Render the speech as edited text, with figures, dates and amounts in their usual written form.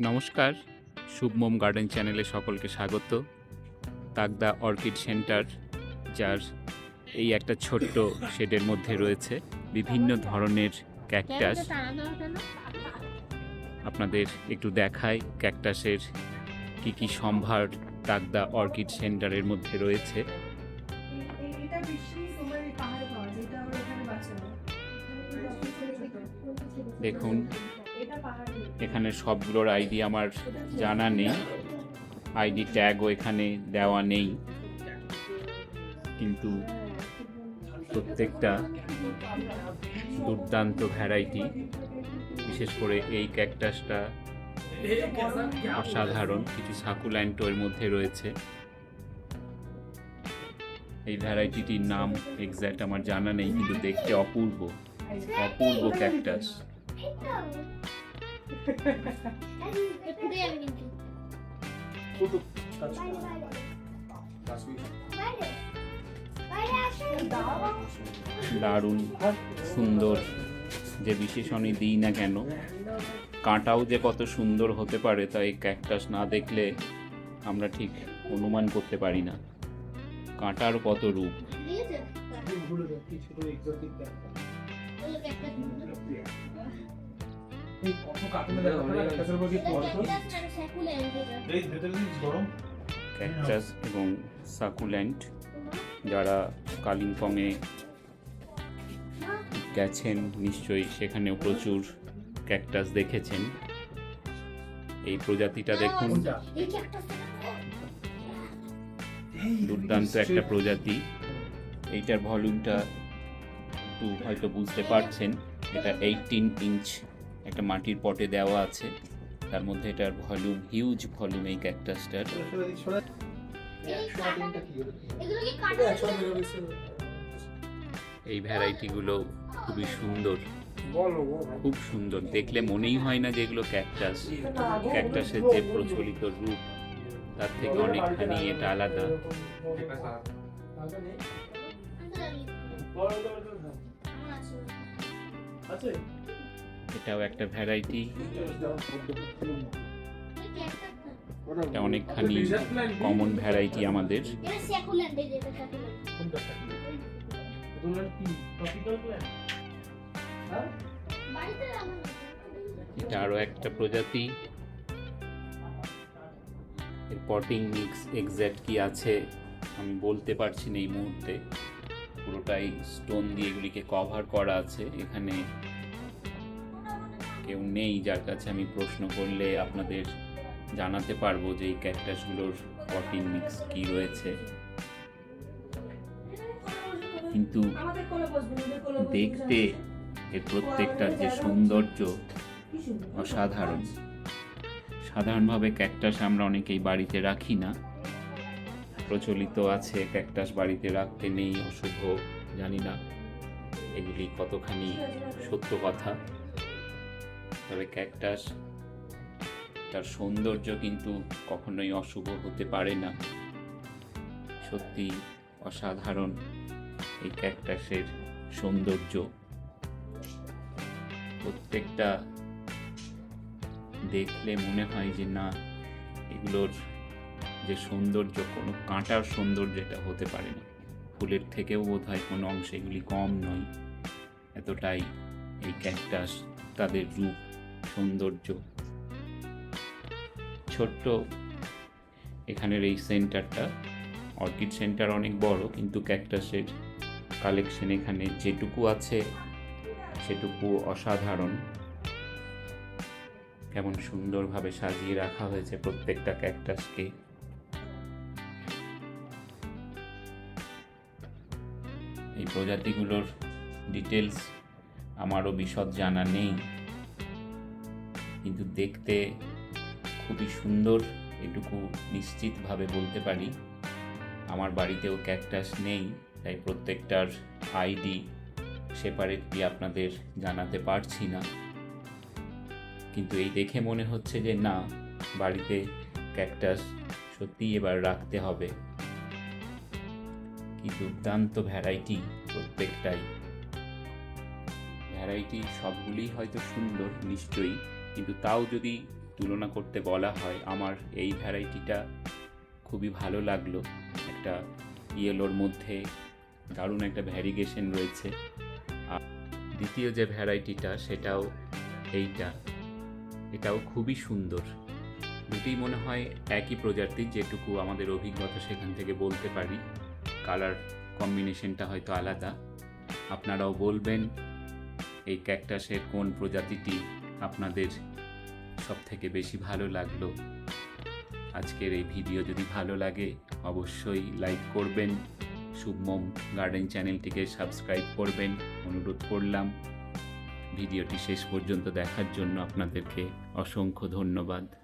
নমস্কার, শুভমম গার্ডেন চ্যানেলে সকলকে স্বাগত। তাকদা অর্কিড সেন্টার, যার এই একটা ছোট্ট শেডের মধ্যে রয়েছে বিভিন্ন ধরনের ক্যাকটাস। আপনাদের একটু দেখাই ক্যাকটাসের কি কি সম্ভার তাকদা অর্কিড সেন্টারের মধ্যে রয়েছে। দেখুন, এখানে সবগুলোর আইডি আমার জানা নেই, আইডি ট্যাগও এখানে দেওয়া নেই, কিন্তু প্রত্যেকটা দুর্দান্ত ভ্যারাইটি। বিশেষ করে এই ক্যাকটাসটা অসাধারণ, কিছু সাকুল্যান্টও এর মধ্যে রয়েছে। এই ভ্যারাইটিটির নাম এক্স্যাক্ট আমার জানা নেই, কিন্তু দেখতে অপূর্ব অপূর্ব ক্যাকটাস। দারুণ সুন্দর, যে বিশেষণই দিই না কেন, কাঁটাও যে কত সুন্দর হতে পারে তা এই ক্যাকটাস না দেখলে আমরা ঠিক অনুমান করতে পারি না। কাঁটার কত রূপ। ক্যাকটাস এবং সাকুল্যান্ট, যারা কালিম্পংয়ে গেছেন নিশ্চয়ই সেখানেও প্রচুর ক্যাকটাস দেখেছেন। এই প্রজাতিটা দেখুন, দুর্দান্ত একটা প্রজাতি। এইটার ভলিউমটা একটু হয়তো বুঝতে পারছেন, এটা 18 ইঞ্চ একটা মাটির পটে দেওয়া আছে, তার মধ্যে এটার ভলিউম, হিউজ ভলিউম এই ক্যাকটাসটার। এই ভ্যারাইটিগুলো খুবই সুন্দর, খুব সুন্দর, দেখলে মনেই হয় না যে এগুলো ক্যাকটাস। ক্যাকটাসের যে প্রচলিত রূপ তার থেকে অনেকখানি এটা আলাদা। এটাও একটা ভ্যারাইটি, এটা অনেকখানি কমন ভ্যারাইটি আমাদের। এটা আরো একটা প্রজাতি। এর পটিং মিক্স এক্স্যাক্ট কি আছে আমি বলতে পারছি না এই মুহূর্তে, পুরোটাই স্টোন দিয়ে এগুলিকে কভার করা আছে। এখানে কেউ নেই যার কাছে আমি প্রশ্ন করলে আপনাদের জানাতে পারবো যে এই ক্যাকটাসগুলোর পটিং মিক্স কি রয়েছে। কিন্তু দেখতে এর প্রত্যেকটার যে সৌন্দর্য অসাধারণ। সাধারণভাবে ক্যাকটাস আমরা অনেকেই বাড়িতে রাখি না, প্রচলিত আছে ক্যাকটাস বাড়িতে রাখতে নেই, অশুভ, জানি না এগুলি কতখানি সত্য কথা। তবে ক্যাকটাস, তার সৌন্দর্য কিন্তু কখনোই অশুভ হতে পারে না। সত্যি অসাধারণ এই ক্যাকটাসের সৌন্দর্য। প্রত্যেকটা দেখলে মনে হয় যে না, এগুলোর যে সৌন্দর্য, কোনো কাঁটার সৌন্দর্য এটা হতে পারে না। ফুলের থেকেও বোধ হয় কোনো অংশে এগুলি কম নয়, এতটাই এই ক্যাকটাস তাদের রূপ, সৌন্দর্য। ছোট্ট এখানের এই সেন্টারটা, অর্কিড সেন্টার অনেক বড়, কিন্তু ক্যাকটাসের কালেকশন এখানে যেটুকু আছে সেটুকু অসাধারণ। কেমন সুন্দরভাবে সাজিয়ে রাখা হয়েছে প্রত্যেকটা ক্যাকটাসকে। এই প্রজাতিগুলোর ডিটেলস আমারও বিশদ জানা নেই, কিন্তু দেখতে খুবই সুন্দর এটুকু নিশ্চিতভাবে বলতে পারি। আমার বাড়িতেও ক্যাকটাস নেই, তাই প্রত্যেকটার আইডি সেপারেটলি আপনাদের জানাতে পারছি না, কিন্তু এই দেখে মনে হচ্ছে যে না, বাড়িতে ক্যাকটাস সত্যি এবার রাখতে হবে। কি দুর্দান্ত ভ্যারাইটি, প্রত্যেকটাই ভ্যারাইটি, সবগুলি হয়তো সুন্দর নিশ্চয়ই, কিন্তু তাও যদি একটু তুলনা করতে বলা হয়, আমার এই ভ্যারাইটিটা খুবই ভালো লাগলো। একটা ইয়েলোর মধ্যে দারুণ একটা ভ্যারিগেশন রয়েছে। আর দ্বিতীয় যে ভ্যারাইটিটা সেটাও এটাও খুবই সুন্দর। দুটোই মনে হয় একই প্রজাতির, যেটুকু আমাদের অভিজ্ঞতা সেখান থেকে বলতে পারি। কালার কম্বিনেশনটা হয়তো আলাদা। আপনারাও বলবেন এই ক্যাকটাসের কোন প্রজাতিটি আপনাদের সবথেকে বেশি ভালো লাগলো। আজকের এই ভিডিও যদি ভালো লাগে অবশ্যই লাইক করবেন, শুভমম গার্ডেন চ্যানেলটিকে সাবস্ক্রাইব করবেন অনুরোধ করলাম। ভিডিওটি শেষ পর্যন্ত দেখার জন্য আপনাদেরকে অসংখ্য ধন্যবাদ।